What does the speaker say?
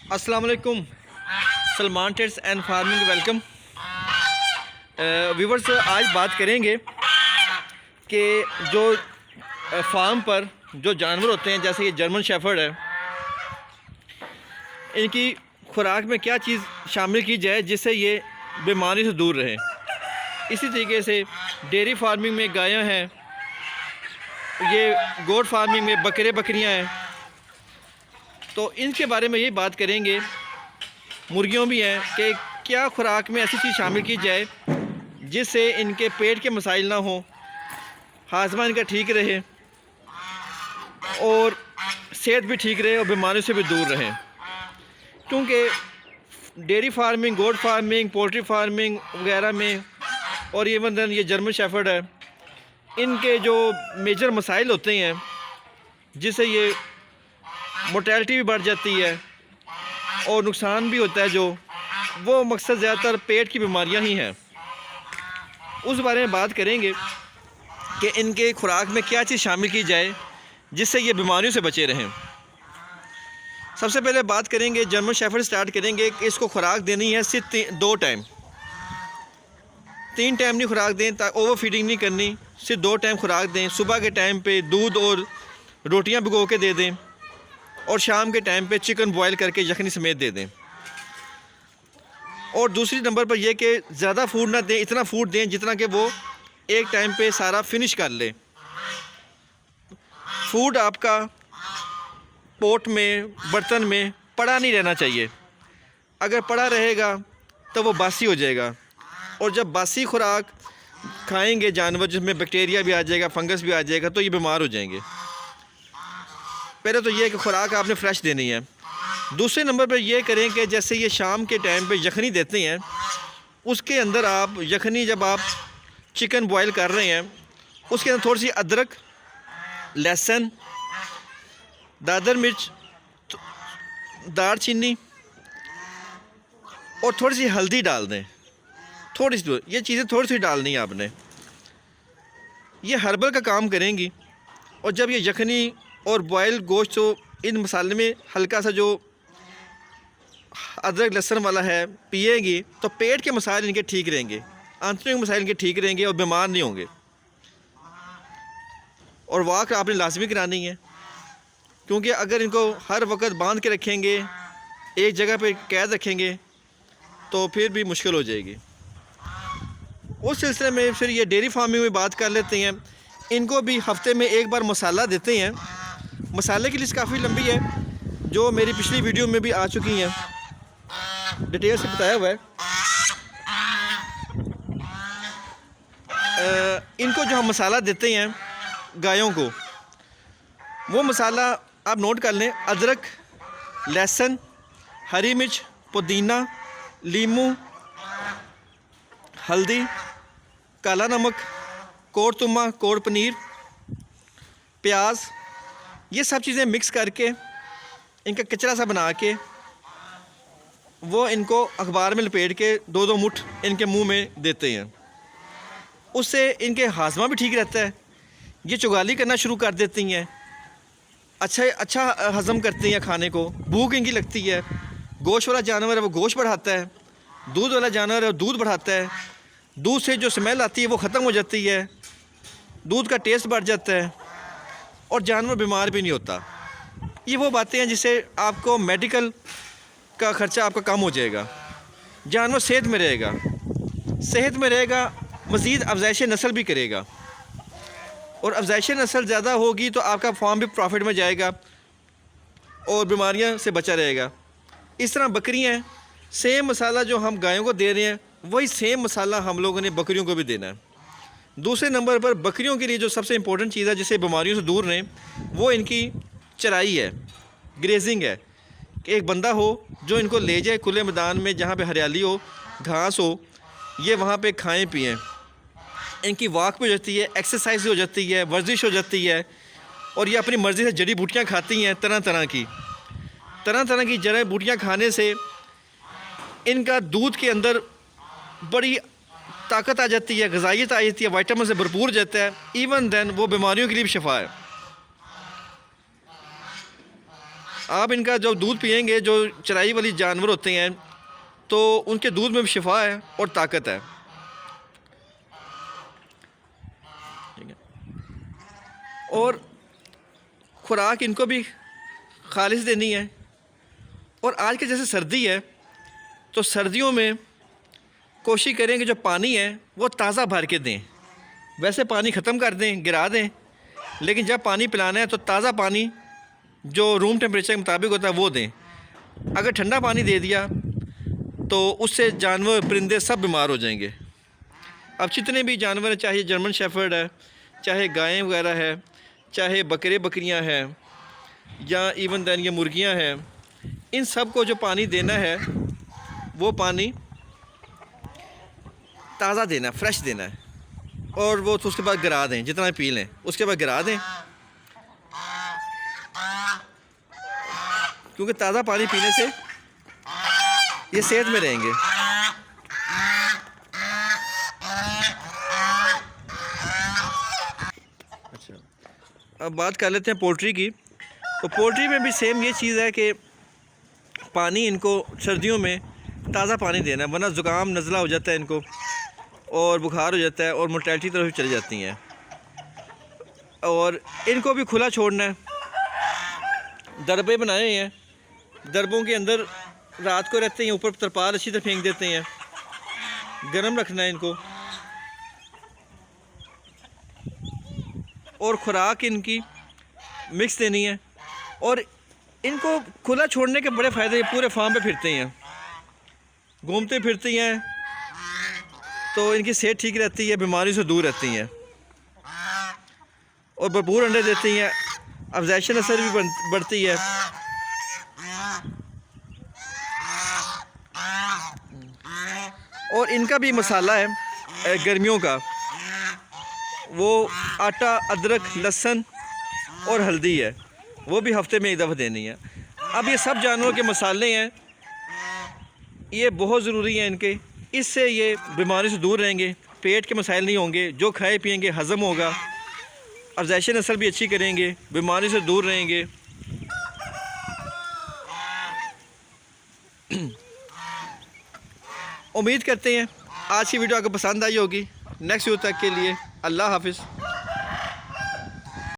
अस्सलाम वालेकुम। Salman trades and farming welcome. Viewers, आज बात करेंगे कि जो फार्म पर जो जानवर होते हैं, जैसे ये जर्मन शेफर्ड है, इनकी खुराक में क्या चीज़ शामिल की जाए जिससे ये बीमारी से दूर रहें। इसी तरीके से डेयरी फार्मिंग में गायें हैं, ये गोट फार्मिंग में बकरे बकरियां हैं, तो इनके बारे में ये बात करेंगे। मुर्गियों भी हैं कि क्या खुराक में ऐसी चीज़ शामिल की जाए जिससे इनके पेट के मसाइल ना हों, हाजमा इनका ठीक रहे और सेहत भी ठीक रहे और बीमारियों से भी दूर रहें। क्योंकि dairy farming, goat farming, poultry farming वगैरह में और इवन देन ये जर्मन शेफर्ड है, इनके जो मेजर मसाइल होते हैं जिससे ये मोर्टेलिटी भी बढ़ जाती है और नुकसान भी होता है, जो वो मकसद ज़्यादातर पेट की बीमारियां ही हैं। उस बारे में बात करेंगे कि इनके खुराक में क्या चीज़ शामिल की जाए जिससे ये बीमारियों से बचे रहें। सबसे पहले बात करेंगे जर्मन शेफर्ड, स्टार्ट करेंगे कि इसको खुराक देनी है सिर्फ 2 टाइम, 3 टाइम नहीं खुराक दें, ओवर फीडिंग नहीं करनी, सिर्फ 2 टाइम खुराक दें। सुबह के टाइम पे दूध और रोटियां भिगो के दे दें और शाम के टाइम पे चिकन बॉयल करके यखनी समेत दे दें। और दूसरी नंबर पर यह कि ज़्यादा फूड ना दें, इतना फूड दें जितना कि वो एक टाइम पे सारा फिनिश कर ले। फूड आपका पोट में, बर्तन में पड़ा नहीं रहना चाहिए। अगर पड़ा रहेगा तो वो बासी हो जाएगा, और जब बासी खुराक खाएंगे जानवर जिसमें बैक्टीरिया भी आ जाएगा, फंगस भी आ जाएगा, तो ये बीमार हो जाएंगे। पहले तो ये है कि खुराक आपने फ्रेश देनी है। दूसरे नंबर पर यह करें कि जैसे ये शाम के टाइम पे यखनी देते हैं, उसके अंदर आप यखनी, जब आप चिकन बॉयल कर रहे हैं, उसके अंदर थोड़ी सी अदरक, लहसुन, दादर मिर्च, दार चीनी और थोड़ी सी हल्दी डाल दें। थोड़ी सी, ये चीज़ें थोड़ी सी डालनी है आपने। ये हर्बल का काम करेंगी। और जब ये यखनी और बॉयल गोश्त तो इन मसाले में हल्का सा जो अदरक लहसुन वाला है पिएगी, तो पेट के मसाइल इनके ठीक रहेंगे, आंतरिक मसाइल इनके ठीक रहेंगे और बीमार नहीं होंगे। और वॉक आपने लाजमी करानी है, क्योंकि अगर इनको हर वक्त बांध के रखेंगे, एक जगह पे कैद रखेंगे, तो फिर भी मुश्किल हो जाएगी। उस सिलसिले में फिर ये डेयरी फार्मिंग में बात कर लेते हैं। इनको भी हफ्ते में एक बार मसाला देते हैं। मसाले की लिस्ट काफ़ी लंबी है, जो मेरी पिछली वीडियो में भी आ चुकी हैं, डिटेल से बताया हुआ है। इनको जो हम मसाला देते हैं गायों को, वो मसाला आप नोट कर लें। अदरक, लहसुन, हरी मिर्च, पुदीना, लीमू, हल्दी, काला नमक, कोर तुमा, कोर पनीर, प्याज, ये सब चीज़ें मिक्स करके इनका कचरा सा बना के वो इनको अखबार में लपेट के 2-2 मुट्ठ इनके मुंह में देते हैं। उससे इनके हाजमा भी ठीक रहता है, ये चुगाली करना शुरू कर देती हैं, अच्छा हज़म करती हैं खाने को, भूख इनकी लगती है। गोश्त वाला जानवर है वो गोश्त बढ़ाता है, दूध वाला जानवर है वो दूध बढ़ाता है, दूध से जो स्मेल आती है वो ख़त्म हो जाती है, दूध का टेस्ट बढ़ जाता है और जानवर बीमार भी नहीं होता। ये वो बातें हैं जिससे आपको मेडिकल का ख़र्चा आपका कम हो जाएगा, जानवर सेहत में रहेगा, मज़ीद अफज़ाइश नस्ल भी करेगा, और अफज़ाइश नस्ल ज़्यादा होगी तो आपका फार्म भी प्रॉफिट में जाएगा और बीमारियां से बचा रहेगा। इस तरह बकरियां हैं, सेम मसाला जो हम गायों को दे रहे हैं वही सेम मसाला हम लोगों ने बकरियों को भी देना है। दूसरे नंबर पर बकरियों के लिए जो सबसे इम्पोर्टेंट चीज़ है जिससे बीमारियों से दूर रहें, वो इनकी चराई है, ग्रेजिंग है। कि एक बंदा हो जो इनको ले जाए खुले मैदान में जहाँ पे हरियाली हो, घास हो, ये वहाँ पे खाएं पिएं। इनकी वॉक भी हो जाती है, एक्सरसाइज हो जाती है, वर्जिश हो जाती है, और ये अपनी मर्ज़ी से जड़ी बूटियाँ खाती हैं, तरह तरह की जड़ी बूटियाँ खाने से इनका दूध के अंदर बड़ी ताकत आ जाती है, ग़िज़ाइयत आ जाती है, विटामिन से भरपूर जाता है। इवन देन वो बीमारियों के लिए भी शिफा है। आप इनका जो दूध पिएंगे, जो चराई वाली जानवर होते हैं, तो उनके दूध में भी शिफा है और ताकत है। ठीक है। और खुराक इनको भी खालिश देनी है। और आज के जैसे सर्दी है, तो सर्दियों में कोशिश करें कि जो पानी है वो ताज़ा भर के दें। वैसे पानी ख़त्म कर दें, गिरा दें, लेकिन जब पानी पिलाना है तो ताज़ा पानी जो रूम टेम्परेचर के मुताबिक होता है वो दें। अगर ठंडा पानी दे दिया तो उससे जानवर, परिंदे सब बीमार हो जाएंगे। अब जितने भी जानवर हैं, चाहे जर्मन शेफर्ड है, चाहे गायें वगैरह है, चाहे बकरे बकरियां हैं, या इवन दैन ये मुर्गियां हैं, इन सब को जो पानी देना है वो पानी ताज़ा देना है, फ्रेश देना है। और वो तो उसके बाद गिरा दें, जितना पी लें उसके बाद गिरा दें, क्योंकि ताज़ा पानी पीने से ये सेहत में रहेंगे। अच्छा, अब बात कर लेते हैं पोल्ट्री की। तो पोल्ट्री में भी सेम ये चीज़ है कि पानी इनको सर्दियों में ताज़ा पानी देना है, वरना ज़ुकाम नज़ला हो जाता है इनको और बुखार हो जाता है और मोर्टेलिटी तरफ चली जाती हैं। और इनको भी खुला छोड़ना है। दरबे बनाए हुए हैं, दरबों के अंदर रात को रहते हैं, ऊपर तरपाल अच्छी तरह फेंक देते हैं। गर्म रखना है इनको। और खुराक इनकी मिक्स देनी है। और इनको खुला छोड़ने के बड़े फ़ायदे, पूरे फार्म पे फिरते हैं, घूमते फिरती हैं, तो इनकी सेहत ठीक रहती है, बीमारी से दूर रहती हैं और भरपूर अंडे देती हैं। अफज़ाइश नस्ल भी बढ़ती है। और इनका भी मसाला है गर्मियों का, वो आटा, अदरक, लहसुन और हल्दी है, वो भी हफ्ते में एक दफ़ा देनी है। अब ये सब जानवरों के मसाले हैं, ये बहुत ज़रूरी हैं इनके। इससे ये बीमारी से दूर रहेंगे, पेट के मसाइल नहीं होंगे, जो खाए पिएंगे हज़म होगा, अफज़ाइश नस्ल भी अच्छी करेंगे, बीमारी से दूर रहेंगे। उम्मीद करते हैं आज की वीडियो आपको पसंद आई होगी। नेक्स्ट वीडियो तक के लिए अल्लाह हाफ़िज़।